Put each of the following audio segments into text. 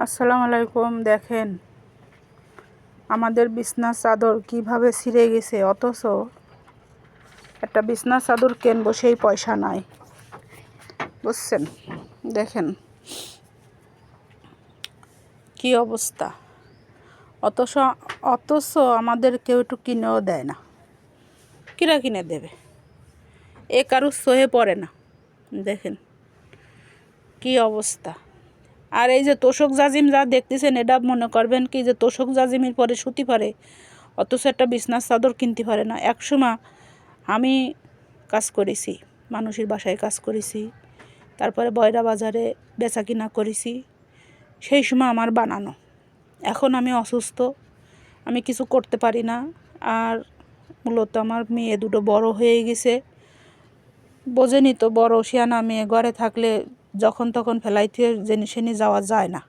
আসসালামু আলাইকুম। দেখেন আমাদের বিছনার চাদর কিভাবে ছিঁড়ে গেছে, অথচ একটা বিছনার চাদর কিনবো সেই পয়সা নাই, বুঝছেন? দেখেন কি অবস্থা। অথচ অথচ আমাদের কেউ একটু কিনেও দেয় না। কিরা কিনে দেবে? এ কারুর সহে পড়ে না। দেখেন কি অবস্থা। আর এই যে তোষক জাজিম যা দেখতেছেন, এটা মনে করবেন কি যে তোষক জাজিমের পরে সুতি পারে, অথচ একটা বিছনার চাদর কিনতে পারে না। একসময় আমি কাজ করেছি, মানুষের বাসায় কাজ করেছি, তারপরে বয়রা বাজারে বেচা কিনা করেছি। সেই সময় আমার বানানো। এখন আমি অসুস্থ, আমি কিছু করতে পারি না। আর মূলত আমার মেয়ে দুটো বড় হয়ে গেছে, বোঝেনি তো, বড় শিয়ানা মেয়ে ঘরে থাকলে যখন তখন ফেলাইতে জিনিসে নিয়ে যাওয়া যায় না।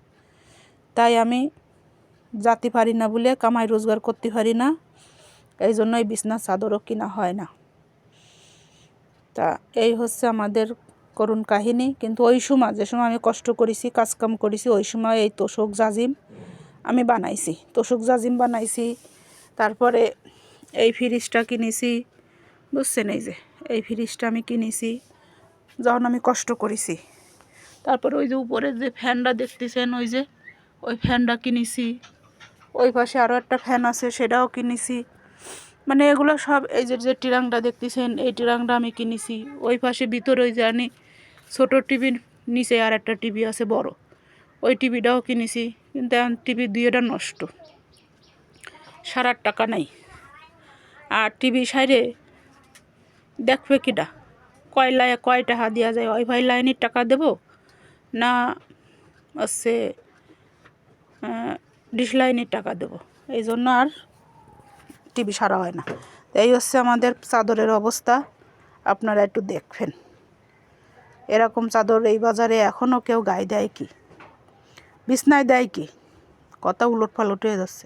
তাই আমি যাতে পারি না বলে, কামাই রোজগার করতে পারি না, এই জন্য এই বিছনার চাদরও কিনা হয় না। তা এই হচ্ছে আমাদের করুণ কাহিনী। কিন্তু ওই সময়, যে সময় আমি কষ্ট করেছি, কাজকাম করেছি, ওই সময় এই তোষক জাজিম আমি বানাইছি, তোষক জাজিম বানাইছি। তারপরে এই ফ্রিজটা কিনেছি, বুঝছেন? এই যে এই ফ্রিজটা আমি কিনেছি যখন আমি কষ্ট করেছি। তারপরে ওই যে উপরে যে ফ্যানটা দেখতেছেন, ওই ফ্যানটা কিনেছি। ওই পাশে আরও একটা ফ্যান আছে, সেটাও কিনেছি। মানে এগুলো সব, এই যে টিরাংটা দেখতেছেন, এই টিরাংটা আমি কিনেছি। ওই পাশে ভিতরে ওই যে আনি ছোটো টিভির নিচে আর একটা টিভি আছে বড়, ওই টিভিটাও কিনেছি। কিন্তু এখন টিভি দুইটা নষ্ট, সারার টাকা নাই। আর টিভি সাইডে দেখবে কিটা, কয় টাকা দেওয়া যায়? ওয়াইফাই লাইনের টাকা দেব না হচ্ছে ডিশ লাইনের টাকা দেব? এই জন্য আর টিভি সারা হয় না। এই হচ্ছে আমাদের চাদরের অবস্থা, আপনারা একটু দেখবেন। এরকম চাদর এই বাজারে এখনও কেউ গায়ে দেয় কি, বিছনায় দেয় কি? কথা উলট পালট হয়ে যাচ্ছে।